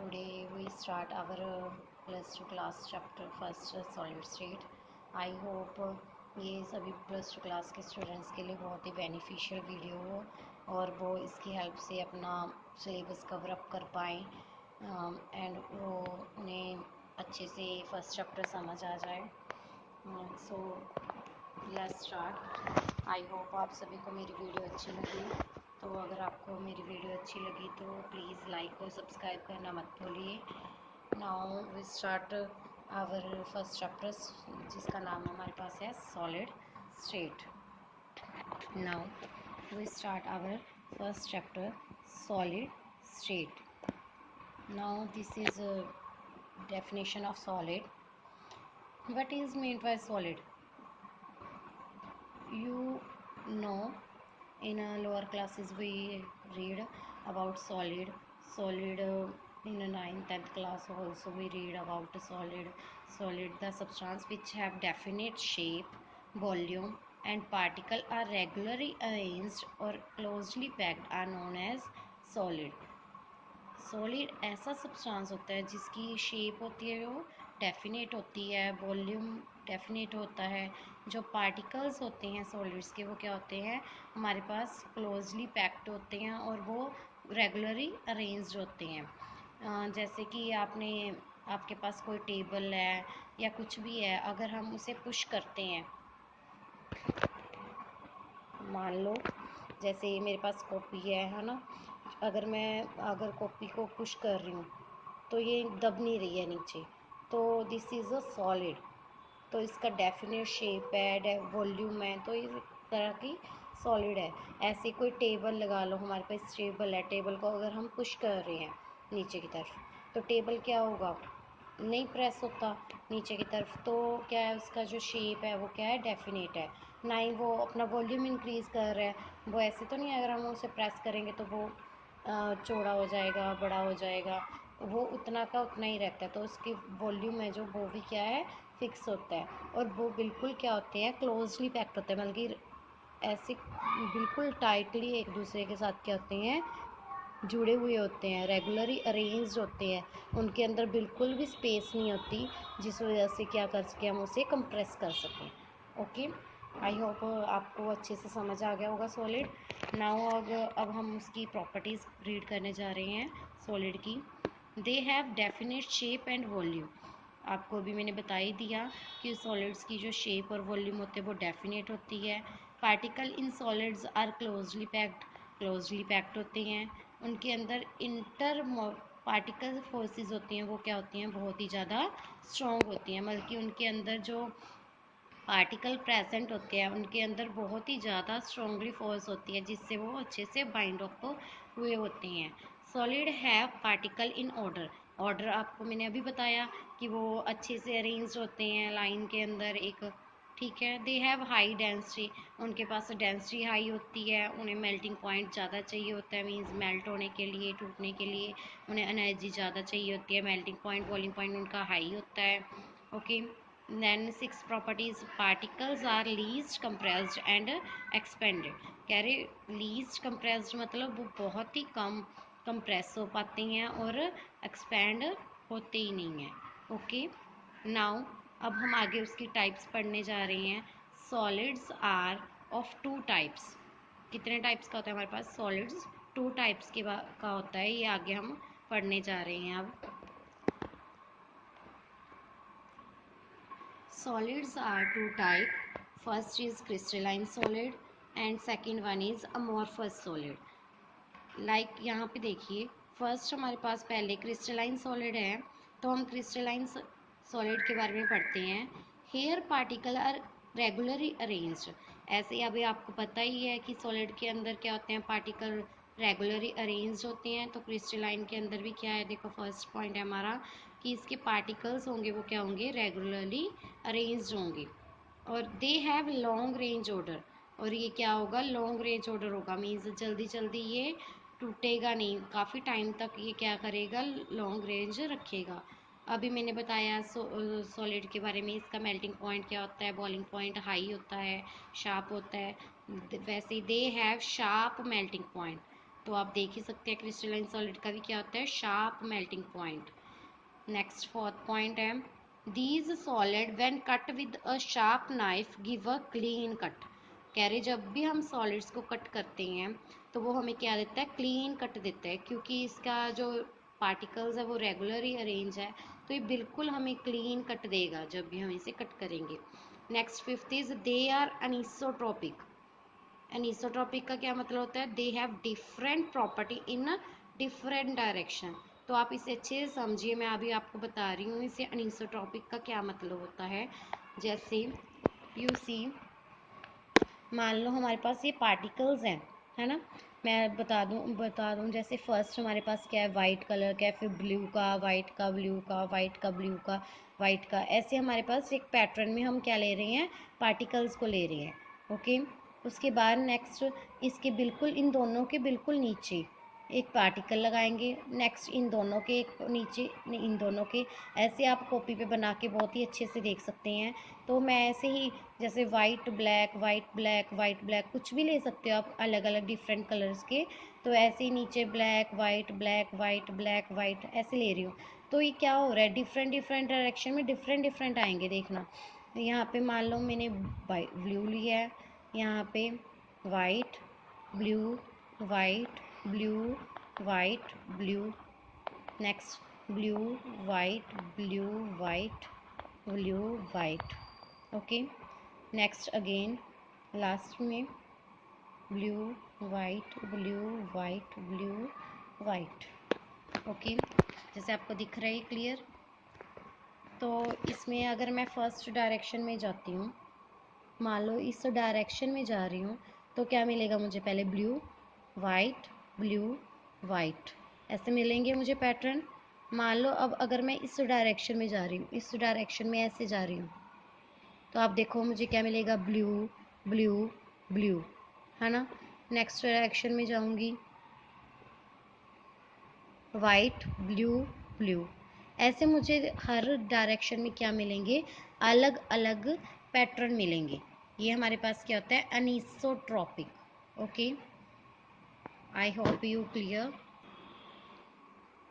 Today we start our plus two class chapter first solid state. I hope ये सभी plus two class के students के लिए बहुत ही बेनिफिशियल वीडियो हो और वो इसकी हेल्प से अपना सिलेबस कवर अप कर पाएँ एंड वो उन्हें अच्छे से फर्स्ट चैप्टर समझ आ जाए। So let's start. I hope आप सभी को मेरी वीडियो अच्छी लगी। तो अगर आपको मेरी वीडियो अच्छी लगी तो प्लीज़ लाइक और सब्सक्राइब करना मत भूलिए। Now we start our first chapter जिसका नाम हमारे पास है solid state. Now we start our first chapter solid state. Now this is definition of solid. What is meant by solid? You know, in lower classes we read about solid in the 9th 10th class also we read about solid the substance which have definite shape, volume and particle are regularly arranged or closely packed are known as solid. Solid ऐसा substance होता है जिसकी shape होती है वो definite होती है, volume definite होता है। जो पार्टिकल्स होते हैं सॉलिड्स के वो क्या होते हैं, हमारे पास क्लोजली पैक्ड होते हैं और वो रेगुलरली अरेंज्ड होते हैं। जैसे कि आपके पास कोई टेबल है या कुछ भी है, अगर हम उसे पुश करते हैं, मान लो जैसे मेरे पास कॉपी है ना, अगर कॉपी को पुश कर रही हूँ तो ये दब नहीं रही है नीचे, तो दिस इज़ अ सॉलिड। तो इसका डेफिनेट शेप है, वॉल्यूम है, तो इस तरह की सॉलिड है। ऐसे कोई टेबल लगा लो, हमारे पास टेबल है, टेबल को अगर हम पुश कर रहे हैं नीचे की तरफ तो टेबल क्या होगा, नहीं प्रेस होता नीचे की तरफ। तो क्या है, उसका जो शेप है वो क्या है, डेफिनेट है, ना ही वो अपना वॉल्यूम इंक्रीज़ कर रहा है। वो ऐसे तो नहीं है, अगर हम उसे प्रेस करेंगे तो वो चौड़ा हो जाएगा, बड़ा हो जाएगा, वो उतना का उतना ही रहता है। तो उसकी वॉल्यूम है जो वो भी क्या है, फिक्स होता है। और वो बिल्कुल क्या होते हैं, क्लोजली पैक्ड होते हैं, बल्कि ऐसे बिल्कुल टाइटली एक दूसरे के साथ क्या होते हैं, जुड़े हुए होते हैं, रेगुलरली अरेंज्ड होते हैं। उनके अंदर बिल्कुल भी स्पेस नहीं होती जिस वजह से क्या कर सकें, हम उसे कंप्रेस कर सकें। ओके, आई होप आपको अच्छे से समझ आ गया होगा सॉलिड। नाउ अब हम उसकी प्रॉपर्टीज़ रीड करने जा रहे हैं सॉलिड की। They have definite shape and volume. आपको अभी मैंने बता ही दिया कि सॉलिड्स की जो शेप और वॉल्यूम होते हैं वो डेफिनेट होती है। Particle in solids are closely packed होते हैं। उनके अंदर इंटर पार्टिकल फोर्सेस होती हैं, वो क्या होती हैं, बहुत ही ज़्यादा स्ट्रॉन्ग होती हैं। बल्कि उनके अंदर जो पार्टिकल प्रेजेंट होते हैं उनके अंदर बहुत ही ज़्यादा स्ट्रॉन्गली फोर्स होती है, जिससे वो अच्छे से बाइंड अप हुए होते हैं। Solid have particle in order आपको मैंने अभी बताया कि वो अच्छे से अरेंज होते हैं लाइन के अंदर एक, ठीक है। दे हैव हाई डेंसिटी, उनके पास डेंसिटी हाई होती है। उन्हें मेल्टिंग पॉइंट ज़्यादा चाहिए होता है, मीन्स मेल्ट होने के लिए, टूटने के लिए उन्हें एनर्जी ज़्यादा चाहिए होती है। मेल्टिंग पॉइंट, बॉइलिंग पॉइंट उनका हाई होता है। Okay, then 6 properties, particles are least compressed and expanded। कह रहे least compressed मतलब वो बहुत ही कम कंप्रेस हो पाते हैं और एक्सपेंड होते ही नहीं हैं। ओके, नाउ अब हम आगे उसकी टाइप्स पढ़ने जा रहे हैं। Solids are of 2 types. कितने टाइप्स का होता है हमारे पास, सॉलिड्स 2 टाइप्स का होता है। ये आगे हम पढ़ने जा रहे हैं अब। Solids are 2 type. First is crystalline solid and second one is amorphous solid. Like यहाँ पे देखिए, फर्स्ट हमारे पास पहले क्रिस्टलाइन सॉलिड है, तो हम क्रिस्टलाइन सॉलिड के बारे में पढ़ते हैं। Here particle are regularly arranged. ऐसे ही अभी आपको पता ही है कि सॉलिड के अंदर क्या होते हैं, पार्टिकल रेगुलरली अरेंज्ड होते हैं। तो क्रिस्टलाइन के अंदर भी क्या है, देखो फर्स्ट पॉइंट है हमारा कि इसके पार्टिकल्स होंगे वो क्या होंगे, रेगुलरली अरेंज्ड होंगे। और they have long range order, और ये क्या होगा, लॉन्ग रेंज ऑर्डर होगा, मीन्स जल्दी जल्दी ये टूटेगा नहीं, काफ़ी टाइम तक ये क्या करेगा, लॉन्ग रेंज रखेगा। अभी मैंने बताया सॉलिड के बारे में, इसका मेल्टिंग पॉइंट क्या होता है, बॉइलिंग पॉइंट हाई होता है, शार्प होता है। वैसे they have sharp melting point, तो आप देख ही सकते हैं क्रिस्टलाइन सॉलिड का भी क्या होता है, sharp melting point. Next fourth point है, these solid when cut with a sharp knife give a clean cut. कह रहे जब भी हम सॉलिड्स को कट करते हैं तो वो हमें क्या देता है, क्लीन कट देता है, क्योंकि इसका जो पार्टिकल्स है वो रेगुलरली अरेंज है, तो ये बिल्कुल हमें क्लीन कट देगा जब भी हम इसे कट करेंगे। Next fifth is they are anisotropic. Anisotropic का क्या मतलब होता है, they have different property in different direction. तो आप इसे अच्छे से समझिए, मैं अभी आपको बता रही हूँ इसे अनिसोट्रॉपिक का क्या मतलब होता है। जैसे यू सी, मान लो हमारे पास ये पार्टिकल्स हैं, है ना। मैं बता दूं जैसे फर्स्ट हमारे पास क्या है, वाइट कलर का है, फिर ब्लू का, वाइट का, ब्लू का, वाइट का, ब्लू का, वाइट का, ऐसे हमारे पास एक पैटर्न में हम क्या ले रहे हैं, पार्टिकल्स को ले रहे हैं। ओके, उसके बाद नेक्स्ट इसके बिल्कुल इन दोनों के बिल्कुल नीचे एक पार्टिकल लगाएंगे, नेक्स्ट इन दोनों के एक नीचे इन दोनों के, ऐसे आप कॉपी पे बना के बहुत ही अच्छे से देख सकते हैं। तो मैं ऐसे ही जैसे white black, white black, white black, कुछ भी ले सकते हो आप अलग अलग डिफरेंट कलर्स के। तो ऐसे ही नीचे black white black white black white ऐसे ले रही हूँ। तो ये क्या हो रहा है, डिफरेंट डिफरेंट डायरेक्शन में डिफरेंट डिफरेंट आएंगे, देखना। यहाँ पे मान लो मैंने ब्लू लिया है, यहाँ पे white blue white blue white blue, next blue white blue white blue white. Okay, next again last में blue white blue white blue white. Okay, जैसे आपको दिख रहा है क्लियर। तो इसमें अगर मैं फर्स्ट डायरेक्शन में जाती हूँ, मान लो इस डायरेक्शन में जा रही हूँ, तो क्या मिलेगा मुझे, पहले ब्लू वाइट ऐसे मिलेंगे मुझे पैटर्न। मान लो अब अगर मैं इस डायरेक्शन में जा रही हूँ, इस डायरेक्शन में ऐसे जा रही हूँ, तो आप देखो मुझे क्या मिलेगा, ब्लू ब्लू ब्लू, है ना। नेक्स्ट डायरेक्शन में जाऊंगी, वाइट ब्लू ब्लू, ऐसे मुझे हर डायरेक्शन में क्या मिलेंगे, अलग अलग पैटर्न मिलेंगे। ये हमारे पास क्या होता है, anisotropic. Okay, I hope you clear.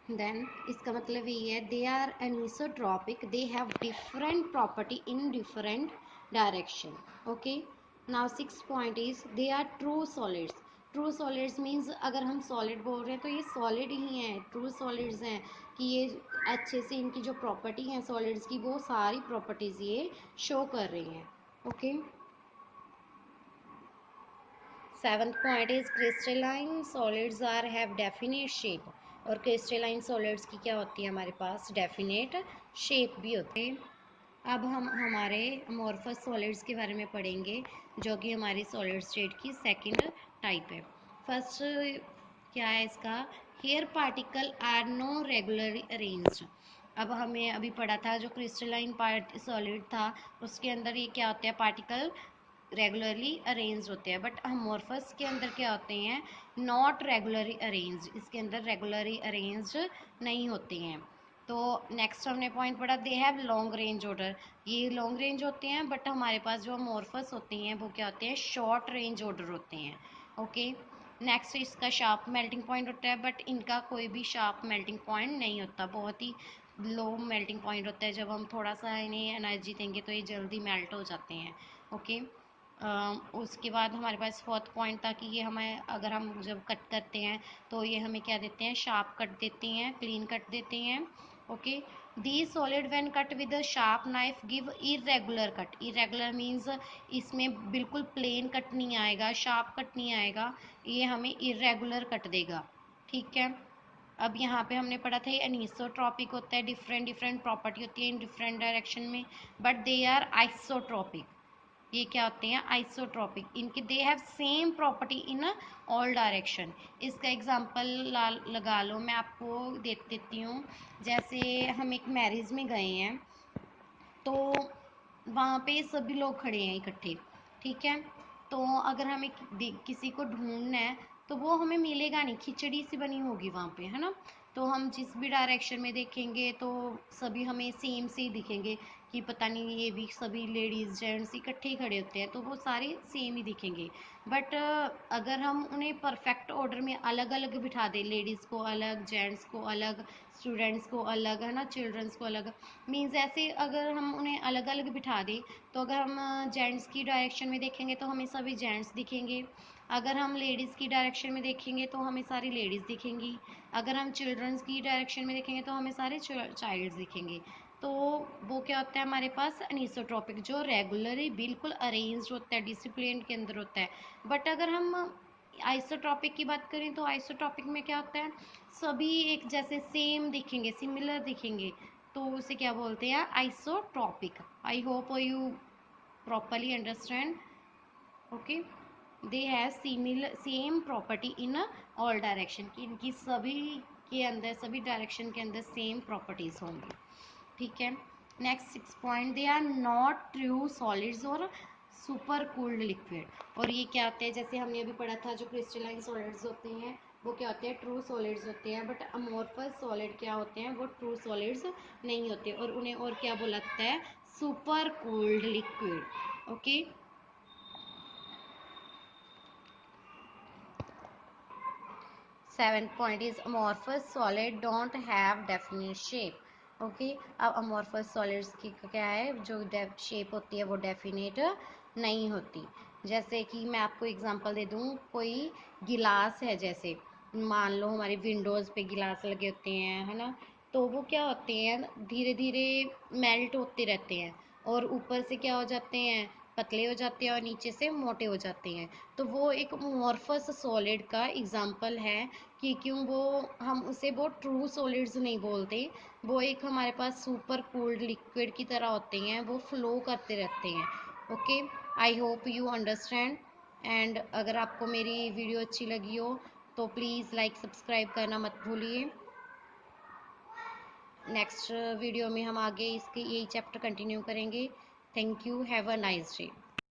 Then इसका मतलब ये है, they are anisotropic, they have different property in different direction. Okay, now six point is they are true solids. True solids means अगर हम सॉलिड बोल रहे हैं तो ये सॉलिड ही हैं, ट्रू सॉलिड्स हैं, कि ये अच्छे से इनकी जो प्रॉपर्टी हैं सॉलिड्स की, वो सारी प्रॉपर्टीज ये शो कर रही हैं। Okay, seventh point is crystalline solids are have definite shape. और क्रिस्टलाइन सॉलिड्स की क्या होती है, हमारे पास डेफिनेट शेप भी होती है। अब हम हमारे अमोर्फस सॉलिड्स के बारे में पढ़ेंगे, जो कि हमारी सॉलिड स्टेट की सेकंड टाइप है। फर्स्ट क्या है इसका, here particle are no regularly arranged. अब हमें अभी पढ़ा था जो क्रिस्टलाइन पार्ट सॉलिड था, उसके अंदर ये क्या होते हैं, पार्टिकल रेगुलरली अरेंज होते हैं। बट अमोर्फस के अंदर क्या होते हैं, नॉट रेगुलरली अरेंज, इसके अंदर रेगुलरली अरेंज नहीं होते हैं। तो नेक्स्ट हमने पॉइंट पढ़ा, they have long range order. ये लॉन्ग रेंज होते हैं, बट हमारे पास जो अमोर्फस होते हैं वो क्या होते हैं, शॉर्ट रेंज ऑर्डर होते हैं। ओके, नेक्स्ट इसका शार्प मेल्टिंग पॉइंट होता है, बट इनका कोई भी शार्प मेल्टिंग पॉइंट नहीं होता, बहुत ही लो मेल्टिंग पॉइंट होता है। जब हम थोड़ा सा इन्हें एनर्जी देंगे तो ये जल्दी मेल्ट हो जाते हैं। ओके, उसके बाद हमारे पास फोर्थ पॉइंट था कि ये हमें अगर हम जब कट करते हैं तो ये हमें क्या देते हैं, शार्प कट देते हैं, क्लीन कट देते हैं। Okay, the solid when cut with a sharp knife give irregular cut. Irregular means इसमें बिल्कुल प्लेन कट नहीं आएगा, शार्प कट नहीं आएगा, ये हमें इरेगुलर कट देगा। ठीक है, अब यहाँ पे हमने पढ़ा था ये अनिसोट्रॉपिक होता है, डिफरेंट डिफरेंट प्रॉपर्टी होती है इन डिफरेंट डायरेक्शन में, बट दे आर आइसोट्रॉपिक। ये क्या होते हैं, आइसोट्रॉपिक, इनके they have same property in all direction. इसका एग्जांपल लगा लो, मैं आपको दे देती हूँ। जैसे हम एक मैरिज में गए हैं, तो वहाँ पे सभी लोग खड़े हैं इकट्ठे, ठीक है। तो अगर हमें किसी को ढूंढना है तो वो हमें मिलेगा नहीं, खिचड़ी सी बनी होगी वहाँ पे, है ना। तो हम जिस भी डायरेक्शन में देखेंगे तो सभी हमें सेम से ही दिखेंगे, कि पता नहीं ये भी सभी लेडीज़ जेंट्स इकट्ठे ही खड़े होते हैं, तो वो सारे सेम ही दिखेंगे। बट अगर हम उन्हें परफेक्ट ऑर्डर में अलग अलग बिठा दें, लेडीज़ को अलग, जेंट्स को अलग, स्टूडेंट्स को अलग, है ना, चिल्ड्रंस को अलग, मीन्स ऐसे अगर हम उन्हें अलग अलग बिठा दें, तो अगर हम जेंट्स की डायरेक्शन में देखेंगे तो हमें सभी जेंट्स दिखेंगे, अगर हम लेडीज़ की डायरेक्शन में देखेंगे तो हमें सारी लेडीज़ दिखेंगी, अगर हम चिल्ड्रंस की डायरेक्शन में देखेंगे तो हमें सारे चाइल्ड्स दिखेंगे। तो वो क्या होता है हमारे पास अनिसोट्रॉपिक, जो रेगुलरली बिल्कुल अरेंज होता है, डिसिप्लिन के अंदर होता है। बट अगर हम आइसोट्रॉपिक की बात करें तो आइसोट्रॉपिक में क्या होता है, सभी एक जैसे सेम दिखेंगे, सिमिलर दिखेंगे, तो उसे क्या बोलते हैं, isotropic. I hope you properly understand. Okay, they have similar same property in all direction, कि इनकी सभी के अंदर, सभी डायरेक्शन के अंदर सेम प्रॉपर्टीज होंगी। ठीक है। Next 6 point, they are not true solids और सुपर कूल्ड लिक्विड। और ये क्या होते हैं, जैसे हमने अभी पढ़ा था, जो क्रिस्टलाइन सॉलिड्स होते हैं वो क्या होते हैं, ट्रू सॉलिड्स होते हैं। बट अमोर्फस सॉलिड क्या होते हैं, वो ट्रू सॉलिड्स नहीं होते, और उन्हें और क्या बोला जाता है, super cooled liquid. Okay. 7 point is amorphous solid don't have definite shape. Okay, अब अमोर्फस सॉलिड्स की क्या है, जो शेप होती है वो डेफिनेट नहीं होती। जैसे कि मैं आपको एग्जांपल दे दूँ, कोई गिलास है, जैसे मान लो हमारे विंडोज़ पे गिलास लगे होते हैं, है ना, तो वो क्या होते हैं, धीरे धीरे मेल्ट होते रहते हैं, और ऊपर से क्या हो जाते हैं, पतले हो जाते हैं, और नीचे से मोटे हो जाते हैं। तो वो एक अमोर्फस सॉलिड का एग्जांपल है, कि क्यों वो, हम उसे वो ट्रू सॉलिड्स नहीं बोलते, वो एक हमारे पास सुपर कूल्ड लिक्विड की तरह होते हैं, वो फ्लो करते रहते हैं। Okay, I hope you understand. And अगर आपको मेरी वीडियो अच्छी लगी हो तो प्लीज़ लाइक सब्सक्राइब करना मत भूलिए। नेक्स्ट वीडियो में हम आगे इसके यही चैप्टर कंटिन्यू करेंगे। Thank you, have a nice day.